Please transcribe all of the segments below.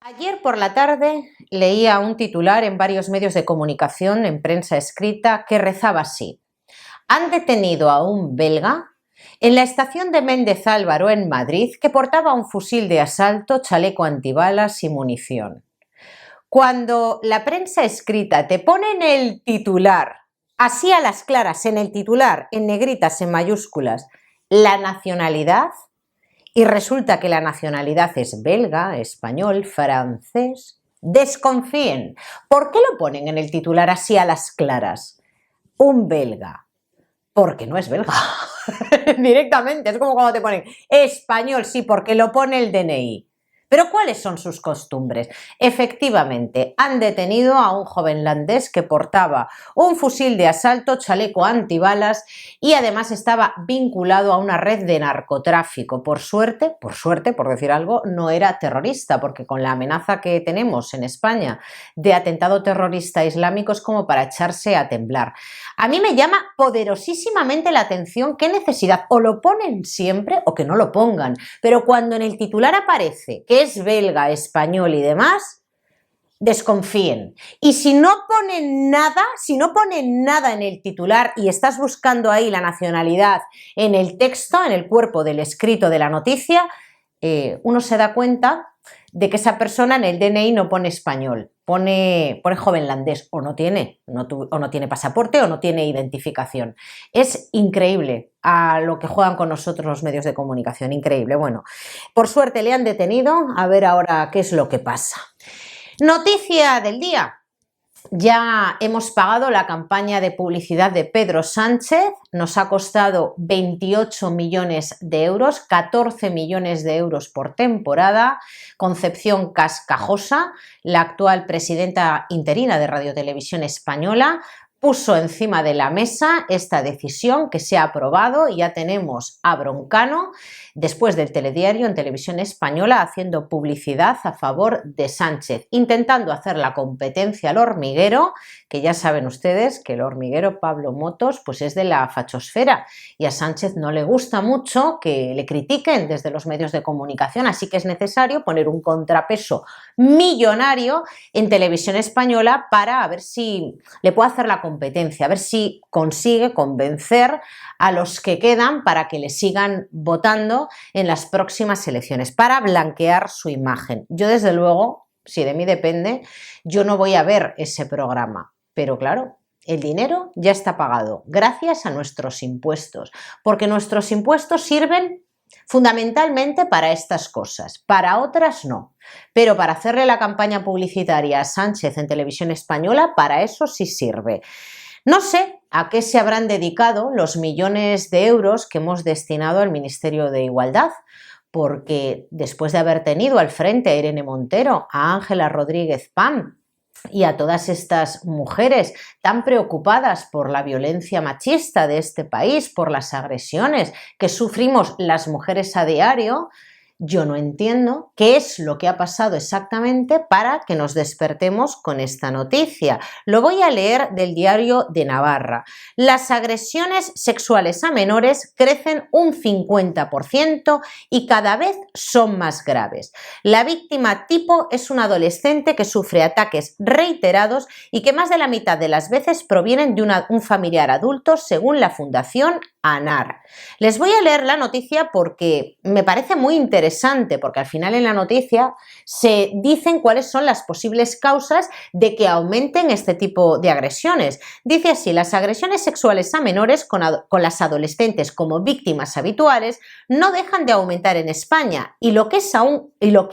Ayer por la tarde leía un titular en varios medios de comunicación, en prensa escrita, que rezaba así: han detenido a un belga en la estación de Méndez Álvaro en Madrid que portaba un fusil de asalto, chaleco antibalas y munición. Cuando la prensa escrita te pone en el titular, así a las claras, en el titular, en negritas, en mayúsculas, la nacionalidad, y resulta que la nacionalidad es belga, español, francés, desconfíen. ¿Por qué lo ponen en el titular así a las claras? Un belga. Porque no es belga. Directamente, es como cuando te ponen español, sí, porque lo pone el DNI. Pero ¿cuáles son sus costumbres? Efectivamente, han detenido a un joven landés que portaba un fusil de asalto, chaleco antibalas y además estaba vinculado a una red de narcotráfico. Por suerte, por decir algo, no era terrorista, porque con la amenaza que tenemos en España de atentado terrorista islámico es como para echarse a temblar. A mí me llama poderosísimamente la atención qué necesidad, o lo ponen siempre o que no lo pongan, pero cuando en el titular aparece que es belga, español y demás, desconfíen. Y si no ponen nada en el titular y estás buscando ahí la nacionalidad en el texto, en el cuerpo del escrito de la noticia, uno se da cuenta de que esa persona en el DNI no pone español, pone joven landés, o no tiene pasaporte o no tiene identificación. Es increíble a lo que juegan con nosotros los medios de comunicación, increíble. Bueno, por suerte le han detenido, a ver ahora qué es lo que pasa. Noticia del día. Ya hemos pagado la campaña de publicidad de Pedro Sánchez, nos ha costado 28 millones de euros, 14 millones de euros por temporada. Concepción Cascajosa, la actual presidenta interina de Radio Televisión Española, puso encima de la mesa esta decisión que se ha aprobado y ya tenemos a Broncano, después del telediario en Televisión Española, haciendo publicidad a favor de Sánchez, intentando hacer la competencia al hormiguero, que ya saben ustedes que el hormiguero Pablo Motos pues es de la fachosfera y a Sánchez no le gusta mucho que le critiquen desde los medios de comunicación, así que es necesario poner un contrapeso millonario en Televisión Española para a ver si le puede hacer la competencia, a ver si consigue convencer a los que quedan para que le sigan votando en las próximas elecciones, para blanquear su imagen. Yo, desde luego, si de mí depende, yo no voy a ver ese programa, pero claro, el dinero ya está pagado gracias a nuestros impuestos, porque nuestros impuestos sirven fundamentalmente para estas cosas, para otras no, pero para hacerle la campaña publicitaria a Sánchez en Televisión Española, para eso sí sirve. No sé a qué se habrán dedicado los millones de euros que hemos destinado al Ministerio de Igualdad, porque después de haber tenido al frente a Irene Montero, a Ángela Rodríguez Pam y a todas estas mujeres tan preocupadas por la violencia machista de este país, por las agresiones que sufrimos las mujeres a diario, yo no entiendo qué es lo que ha pasado exactamente para que nos despertemos con esta noticia. Lo voy a leer del Diario de Navarra. Las agresiones sexuales a menores crecen un 50% y cada vez son más graves. La víctima tipo es un adolescente que sufre ataques reiterados y que más de la mitad de las veces provienen de un familiar adulto, según la Fundación ANAR. Les voy a leer la noticia porque me parece muy interesante, porque al final en la noticia se dicen cuáles son las posibles causas de que aumenten este tipo de agresiones. Dice así: las agresiones sexuales a menores con las adolescentes como víctimas habituales no dejan de aumentar en España y lo que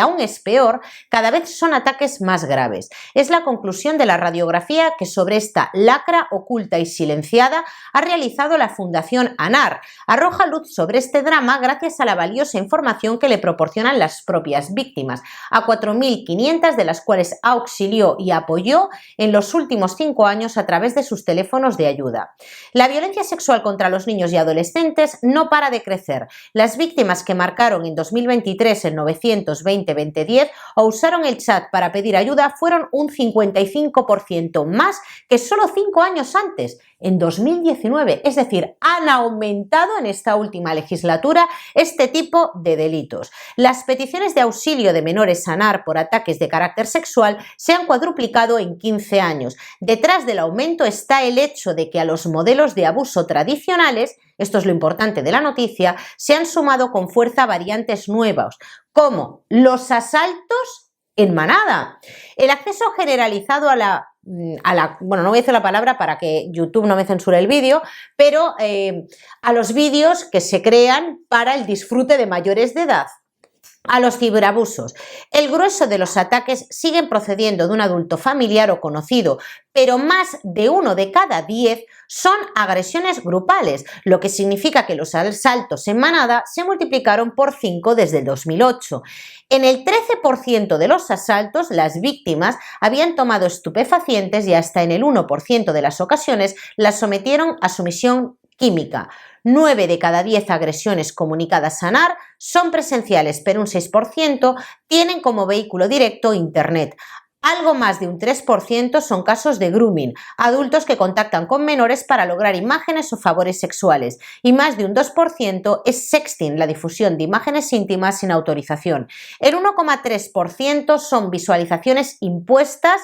aún es peor, cada vez son ataques más graves. Es la conclusión de la radiografía que sobre esta lacra oculta y silenciada ha realizado la Fundación ANAR. Arroja luz sobre este drama gracias a la valiosa información que le proporcionan las propias víctimas, a 4.500 de las cuales auxilió y apoyó en los últimos 5 años a través de sus teléfonos de ayuda. La violencia sexual contra los niños y adolescentes no para de crecer. Las víctimas que marcaron en 2023 el 920-2010 o usaron el chat para pedir ayuda fueron un 55% más que solo 5 años antes. en 2019, es decir, han aumentado en esta última legislatura este tipo de delitos. Las peticiones de auxilio de menores a NAR por ataques de carácter sexual se han cuadruplicado en 15 años. Detrás del aumento está el hecho de que a los modelos de abuso tradicionales, esto es lo importante de la noticia, se han sumado con fuerza variantes nuevas, como los asaltos en manada, el acceso generalizado bueno, no voy a decir la palabra para que YouTube no me censure el vídeo, pero a los vídeos que se crean para el disfrute de mayores de edad, a los ciberabusos. El grueso de los ataques siguen procediendo de un adulto familiar o conocido, pero más de 1 de cada 10 son agresiones grupales, lo que significa que los asaltos en manada se multiplicaron por 5 desde el 2008. En el 13% de los asaltos, las víctimas habían tomado estupefacientes y hasta en el 1% de las ocasiones las sometieron a sumisión química. 9 de cada 10 agresiones comunicadas a NAR son presenciales, pero un 6% tienen como vehículo directo Internet. Algo más de un 3% son casos de grooming, adultos que contactan con menores para lograr imágenes o favores sexuales, y más de un 2% es sexting, la difusión de imágenes íntimas sin autorización. El 1,3% son visualizaciones impuestas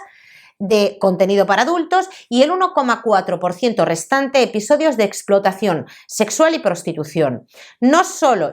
de contenido para adultos y el 1,4% restante episodios de explotación sexual y prostitución. No solo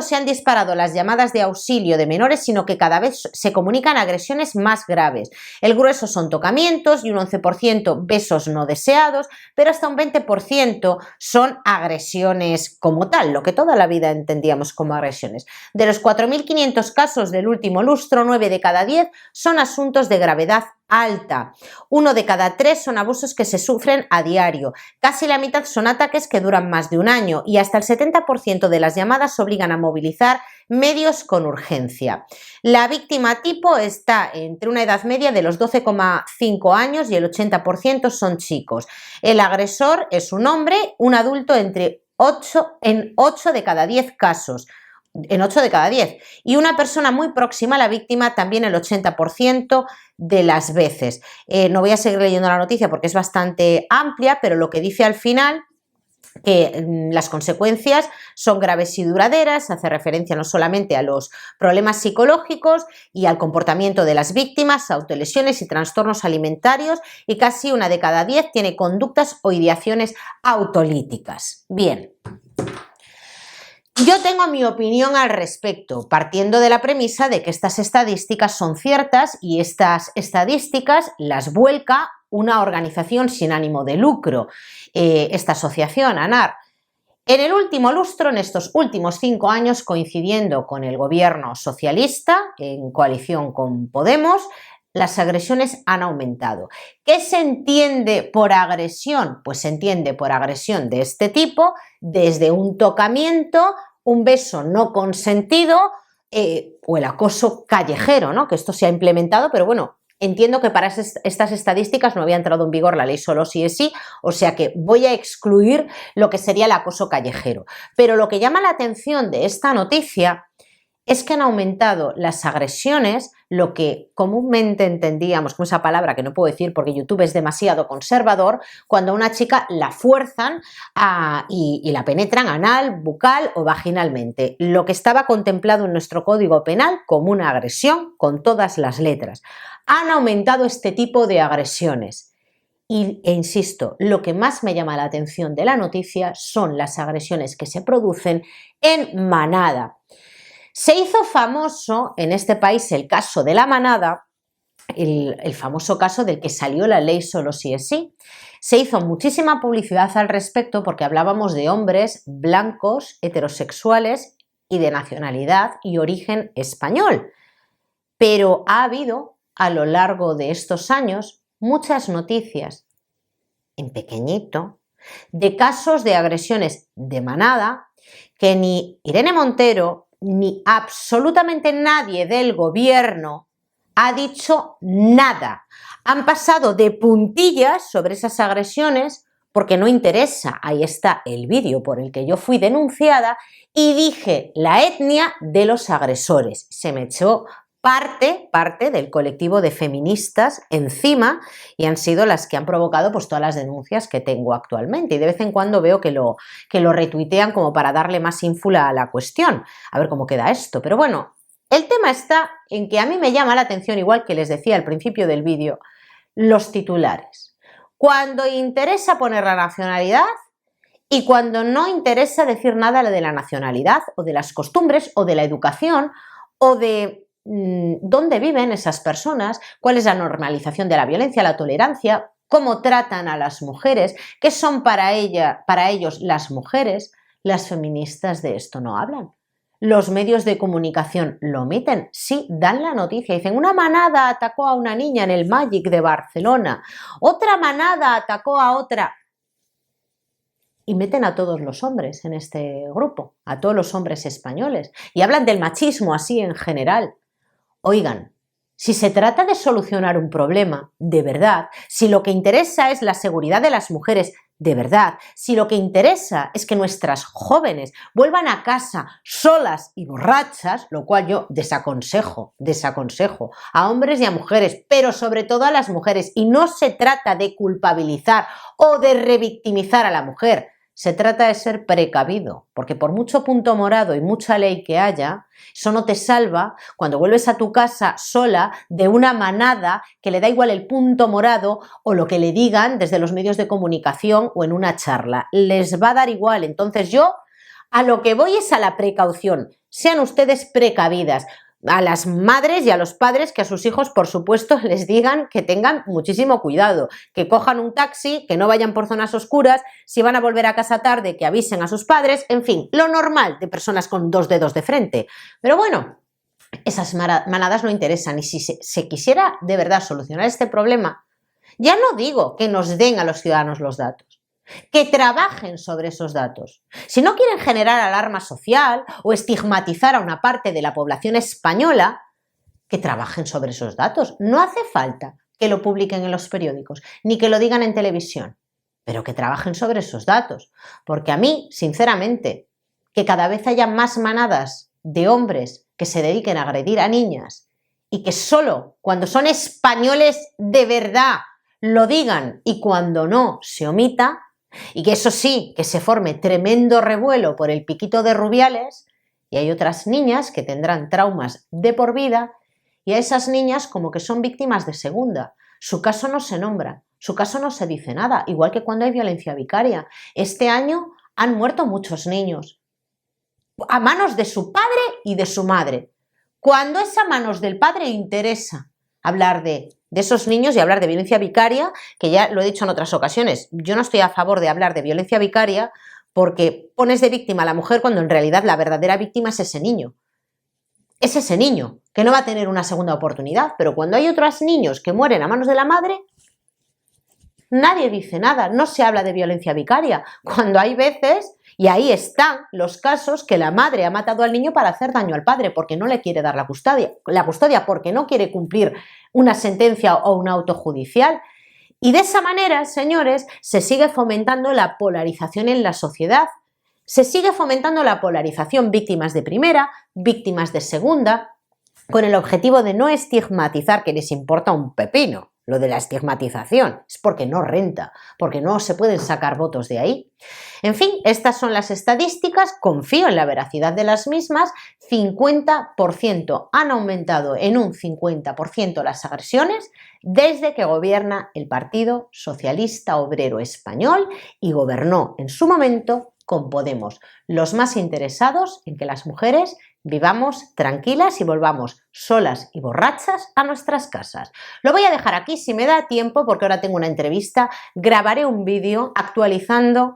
se han disparado las llamadas de auxilio de menores, sino que cada vez se comunican agresiones más graves. El grueso son tocamientos y un 11% besos no deseados, pero hasta un 20% son agresiones como tal, lo que toda la vida entendíamos como agresiones. De los 4.500 casos del último lustro, 9 de cada 10 son asuntos de gravedad alta. 1 de cada 3 son abusos que se sufren a diario. Casi la mitad son ataques que duran más de un año y hasta el 70% de las llamadas obligan a movilizar medios con urgencia. La víctima tipo está entre una edad media de los 12,5 años y el 80% son chicos. El agresor es un hombre, un adulto en 8 de cada 10 casos. En 8 de cada 10, y una persona muy próxima a la víctima también el 80% de las veces. No voy a seguir leyendo la noticia porque es bastante amplia, pero lo que dice al final que las consecuencias son graves y duraderas, hace referencia no solamente a los problemas psicológicos y al comportamiento de las víctimas, autolesiones y trastornos alimentarios, y casi 1 de cada 10 tiene conductas o ideaciones autolíticas. Bien. Yo tengo mi opinión al respecto, partiendo de la premisa de que estas estadísticas son ciertas y estas estadísticas las vuelca una organización sin ánimo de lucro, esta asociación, ANAR. En el último lustro, en estos últimos 5 años, coincidiendo con el gobierno socialista, en coalición con Podemos, las agresiones han aumentado. ¿Qué se entiende por agresión? Pues se entiende por agresión de este tipo, desde un tocamiento, un beso no consentido o el acoso callejero, ¿no? Que esto se ha implementado, pero bueno, entiendo que para estas estadísticas no había entrado en vigor la ley solo sí es sí, o sea que voy a excluir lo que sería el acoso callejero. Pero lo que llama la atención de esta noticia es que han aumentado las agresiones, lo que comúnmente entendíamos como esa palabra que no puedo decir porque YouTube es demasiado conservador, cuando a una chica la fuerzan y la penetran anal, bucal o vaginalmente, lo que estaba contemplado en nuestro Código Penal como una agresión con todas las letras. Han aumentado este tipo de agresiones. E insisto, lo que más me llama la atención de la noticia son las agresiones que se producen en manada. Se hizo famoso en este país el caso de la manada, el famoso caso del que salió la ley solo sí es sí. Se hizo muchísima publicidad al respecto porque hablábamos de hombres blancos, heterosexuales y de nacionalidad y origen español. Pero ha habido a lo largo de estos años muchas noticias, en pequeñito, de casos de agresiones de manada que ni Irene Montero ni absolutamente nadie del gobierno ha dicho nada. Han pasado de puntillas sobre esas agresiones porque no interesa. Ahí está el vídeo por el que yo fui denunciada y dije la etnia de los agresores. Se me echó parte del colectivo de feministas encima y han sido las que han provocado pues todas las denuncias que tengo actualmente y de vez en cuando veo que lo retuitean como para darle más ínfula a la cuestión, a ver cómo queda esto, pero bueno, el tema está en que a mí me llama la atención, igual que les decía al principio del vídeo, los titulares. Cuando interesa poner la nacionalidad y cuando no interesa decir nada de la nacionalidad o de las costumbres o de la educación o de dónde viven esas personas, cuál es la normalización de la violencia, la tolerancia, cómo tratan a las mujeres, qué son para ellos las mujeres. Las feministas de esto no hablan. Los medios de comunicación lo omiten, sí, dan la noticia, dicen una manada atacó a una niña en el Magic de Barcelona, otra manada atacó a otra y meten a todos los hombres en este grupo, a todos los hombres españoles y hablan del machismo así en general. Oigan, si se trata de solucionar un problema de verdad, si lo que interesa es la seguridad de las mujeres de verdad, si lo que interesa es que nuestras jóvenes vuelvan a casa solas y borrachas, lo cual yo desaconsejo a hombres y a mujeres, pero sobre todo a las mujeres, y no se trata de culpabilizar o de revictimizar a la mujer, se trata de ser precavido, porque por mucho punto morado y mucha ley que haya, eso no te salva cuando vuelves a tu casa sola de una manada que le da igual el punto morado o lo que le digan desde los medios de comunicación o en una charla. Les va a dar igual. Entonces yo a lo que voy es a la precaución. Sean ustedes precavidas. A las madres y a los padres que a sus hijos, por supuesto, les digan que tengan muchísimo cuidado, que cojan un taxi, que no vayan por zonas oscuras, si van a volver a casa tarde, que avisen a sus padres, en fin, lo normal de personas con dos dedos de frente. Pero bueno, esas manadas no interesan y si se quisiera de verdad solucionar este problema, ya no digo que nos den a los ciudadanos los datos, que trabajen sobre esos datos. Si no quieren generar alarma social o estigmatizar a una parte de la población española, que trabajen sobre esos datos. No hace falta que lo publiquen en los periódicos, ni que lo digan en televisión, pero que trabajen sobre esos datos. Porque a mí, sinceramente, que cada vez haya más manadas de hombres que se dediquen a agredir a niñas y que solo cuando son españoles de verdad lo digan y cuando no se omita, y que eso sí, que se forme tremendo revuelo por el piquito de Rubiales, y hay otras niñas que tendrán traumas de por vida, y a esas niñas como que son víctimas de segunda. Su caso no se nombra, su caso no se dice nada, igual que cuando hay violencia vicaria. Este año han muerto muchos niños a manos de su padre y de su madre. Cuando es a manos del padre interesa hablar de esos niños y hablar de violencia vicaria, que ya lo he dicho en otras ocasiones, yo no estoy a favor de hablar de violencia vicaria porque pones de víctima a la mujer cuando en realidad la verdadera víctima es ese niño. Es ese niño que no va a tener una segunda oportunidad, pero cuando hay otros niños que mueren a manos de la madre, nadie dice nada, no se habla de violencia vicaria, cuando hay veces, y ahí están los casos que la madre ha matado al niño para hacer daño al padre porque no le quiere dar la custodia porque no quiere cumplir una sentencia o un auto judicial. Y de esa manera, señores, se sigue fomentando la polarización en la sociedad. Se sigue fomentando la polarización víctimas de primera, víctimas de segunda, con el objetivo de no estigmatizar, que les importa un pepino. Lo de la estigmatización es porque no renta, porque no se pueden sacar votos de ahí. En fin, estas son las estadísticas, confío en la veracidad de las mismas, 50% han aumentado en un 50% las agresiones desde que gobierna el Partido Socialista Obrero Español y gobernó en su momento con Podemos, los más interesados en que las mujeres vivamos tranquilas y volvamos solas y borrachas a nuestras casas. Lo voy a dejar aquí si me da tiempo porque ahora tengo una entrevista, grabaré un vídeo actualizando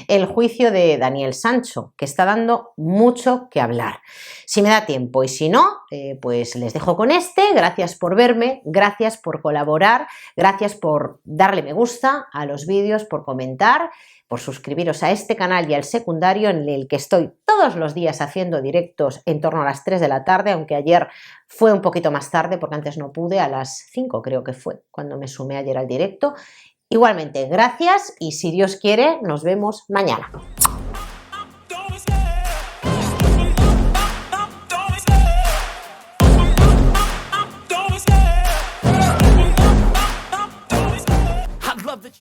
el juicio de Daniel Sancho, que está dando mucho que hablar. Si me da tiempo y si no, pues les dejo con este. Gracias por verme, gracias por colaborar, gracias por darle me gusta a los vídeos, por comentar, por suscribiros a este canal y al secundario en el que estoy todos los días haciendo directos en torno a las 3 de la tarde, aunque ayer fue un poquito más tarde porque antes no pude, a las 5 creo que fue cuando me sumé ayer al directo. Igualmente, gracias y si Dios quiere, nos vemos mañana.